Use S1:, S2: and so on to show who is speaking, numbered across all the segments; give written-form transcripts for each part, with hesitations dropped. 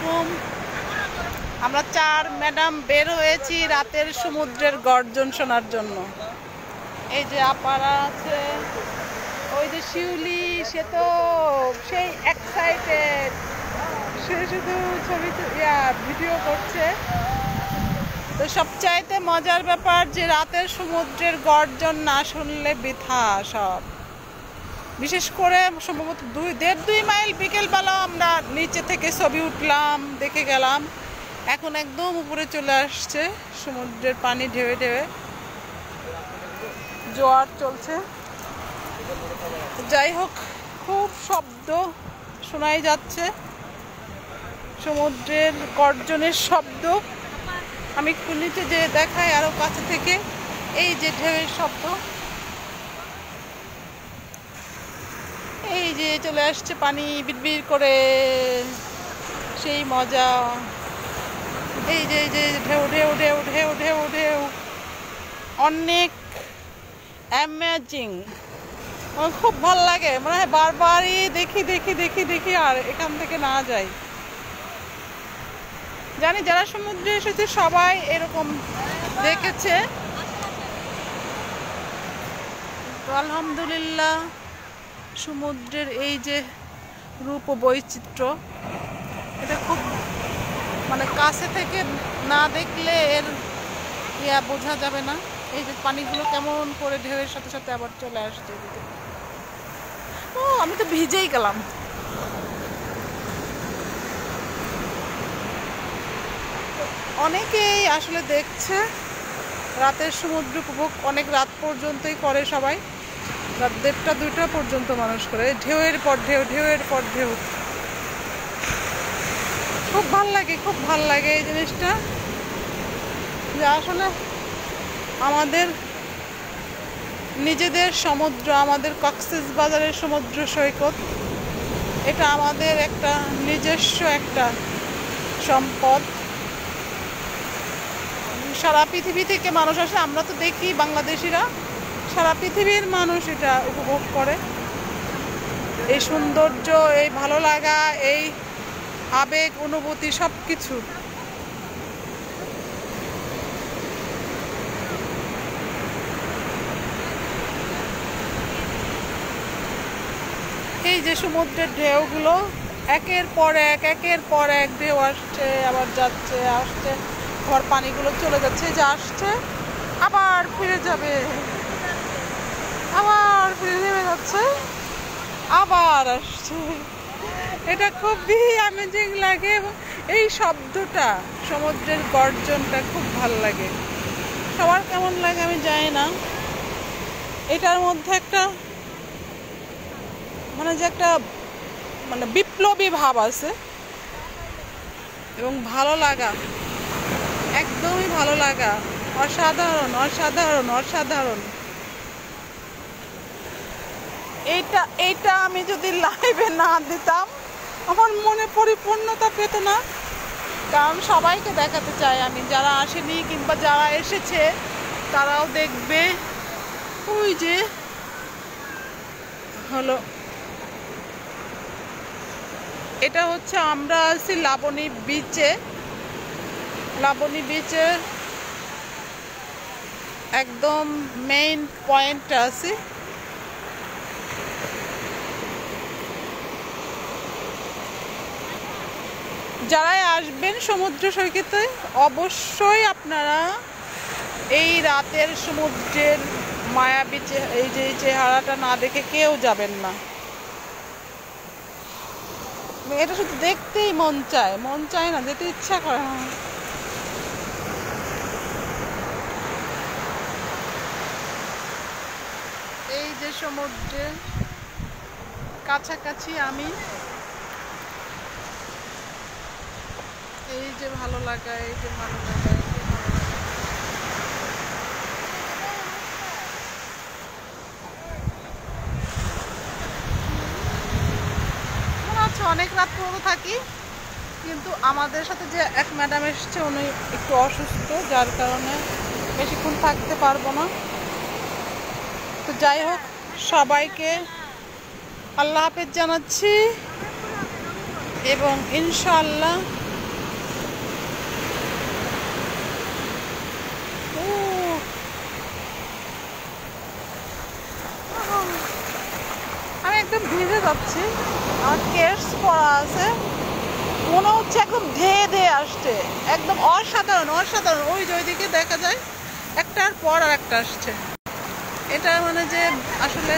S1: আলাইকুম। আমরা চার ম্যাডাম বের হয়েছি রাতের সমুদ্রের গর্জন শোনার জন্য। এই যে আপারা আছে, ওই যে শিউলি, সে তো সেই এক্সাইটেড, সে শুধু ছবি ভিডিও করছে। তো সবচাইতে মজার ব্যাপার যে রাতের সমুদ্রের গর্জন না শুনলে বৃথা সব। বিশেষ করে সম্ভবত 2.5 মাইল বিকেলবেলা আমরা নিচে থেকে ছবি উঠলাম, দেখে গেলাম। এখন একদম উপরে চলে আসছে সমুদ্রের পানি, ঢেউে ঢেউে জোয়ার চলছে। যাই হোক, খুব শব্দ শোনাই যাচ্ছে, সমুদ্রের গর্জনের শব্দ। আমি একটু নিচে যে দেখাই আরো কাছে থেকে, এই যে ঢেউয়ের শব্দ, এই যে চলে আসছে পানি বিড়বিড় করে, সেই মজা। এই যে ঢেউ ঢেউ ঢেউ ঢেউ ঢেউ ঢেউ, অনেক অ্যামেজিং। আমার খুব ভালো লাগে, মনে হয় বারবারই দেখি দেখি দেখি দেখি আর এখান থেকে না যাই। জানি যারা সমুদ্রে এসেছে সবাই এরকম দেখেছে। তো আলহামদুলিল্লাহ, সমুদ্রের এই যে রূপ ও বৈচিত্র্য, এটা খুব মানে কাছে থেকে না দেখলে এর বোঝা যাবে না। এই যে পানিগুলো কেমন করে ঢেউয়ের সাথে সাথে আবার চলে আসছে। ও, আমি তো ভিজেই গেলাম। অনেকেই আসলে দেখছে রাতের সমুদ্র উপভোগ, অনেক রাত পর্যন্তই করে সবাই, রাত 1:30-2টা পর্যন্ত মানুষ করে। ঢেউয়ের পর ঢেউ, ঢেউয়ের পর ঢেউ। খুব ভাল লাগে, খুব ভাল লাগে এই জিনিসটা, যে আসলে আমাদের নিজেদের সমুদ্র, আমাদের কক্সবাজারের সমুদ্র সৈকত, এটা আমাদের একটা নিজস্ব একটা সম্পদ। সারা পৃথিবী থেকে মানুষ আসে, আমরা তো দেখি বাংলাদেশিরা, সারা পৃথিবীর মানুষ এটা উপভোগ করে। এই সৌন্দর্য, এই ভালো লাগা, এই আবেগ, অনুভূতি, সব কিছু। এই যে সমুদ্রের ঢেউগুলো একের পর এক ঢেউ আসছে, আবার যাচ্ছে, আসছে, আবার পানিগুলো চলে যাচ্ছে, যে আসছে আবার ফিরে যাবে, আবার ফিরে নেমে যাচ্ছে, আবার আসছে। এটা খুবই অ্যামেজিং লাগে। এই শব্দটা, সমুদ্রের গর্জনটা খুব ভালো লাগে। সবার কেমন লাগে আমি জানি না। এটার মধ্যে একটা মানে যে একটা মানে বিপ্লবী ভাব আছে এবং ভালো লাগা, একদমই ভালো লাগা, অসাধারণ অসাধারণ অসাধারণ। এইটা আমি যদি লাইভে না দিতাম আমার মনে পরিপূর্ণতা পেত না। কারণ সবাইকে দেখাতে চাই আমি, যারা আসেনি কিংবা যারা এসেছে তারাও দেখবে। ওই যে হলো, এটা হচ্ছে আমরা আছি লাবণী বিচে। লাবণী বিচের একদম মেইন পয়েন্টটা আছি। যারাই আসবেন সমুদ্র সৈকতে, অবশ্যই আপনারা এই রাতের সমুদ্রের মায়াবী এই যে চেহারাটা না দেখে কেউ যাবেন না। এটা শুধু দেখতেই মন চায় না, যেতে ইচ্ছা করে না। এই যে সমুদ্রের কাছাকাছি আমি, এই যে ভালো লাগা, এই যে ভালো লাগা, এই যে ভালো লাগা। মনে হচ্ছে অনেক রাত পর্যন্ত থাকি, কিন্তু আমাদের সাথে যে এক ম্যাডাম এসেছে উনি একটু অসুস্থ, যার কারণে বেশিক্ষণ থাকতে পারবো না। তো যাই হোক, সবাইকে আল্লাহ হাফেজ জানাচ্ছি এবং ইনশাআল্লাহ ভিজে যাচ্ছি, আমার কেস পরা আছে, মনে হচ্ছে একদম ধেয়ে ধেয়ে আসছে, একদম অসাধারণ অসাধারণ। ওই যে ওইদিকে দেখা যায় একটার পর আর একটা আসছে। এটা মানে যে আসলে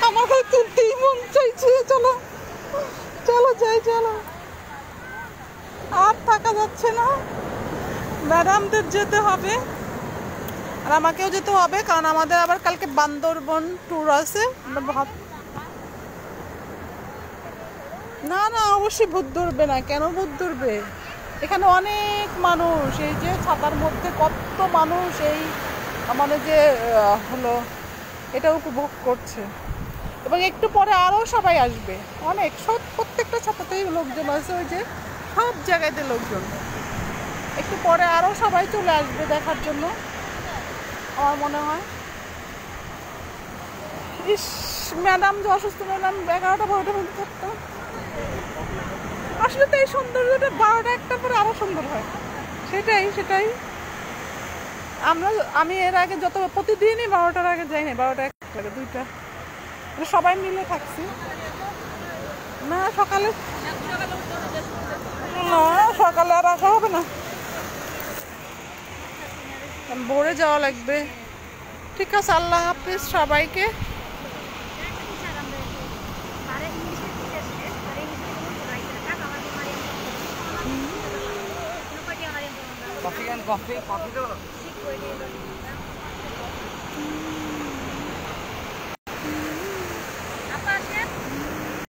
S1: আমাকে তুলতেই মন চাইছে। চলো চলো যাই, চলো। আর থাকা যাচ্ছে না, ম্যাডামদের যেতে হবে আর আমাকেও যেতে হবে, কারণ আমাদের আবার কালকে বান্দরবন ট্যুর আছে। না না, অবশ্যই ভূত ধরবে না। কেন ভূত ধরবে? এখানে অনেক মানুষ, এই যে ছাতার মধ্যে কত মানুষ এই মানে যে হলো এটা উপভোগ করছে। এবং একটু পরে আরও সবাই আসবে, অনেক সব প্রত্যেকটা ছাতাতেই লোকজন আছে, ওই যে সব জায়গাতে লোকজন। একটু পরে আরও সবাই চলে আসবে দেখার জন্য আমার মনে হয়। ইস, ম্যাডাম যে অসুস্থ, ম্যাডাম 11টা 12টার মধ্যে থাকতো। আসলে তো এই সৌন্দর্যটা 12টা 1টা পরে আরো সুন্দর হয়। সেটাই সেটাই। আমি এর আগে যত প্রতিদিনই 12টার আগে যাই না, 12টা 1টা 2টা সবাই মিলে থাকছি। না সকালে, না সকালে আর আসা হবে না, ভোরে যাওয়া লাগবে। ঠিক আছে, আল্লাহ হাফিজ সবাইকে।
S2: কফি, কফি, কফি তো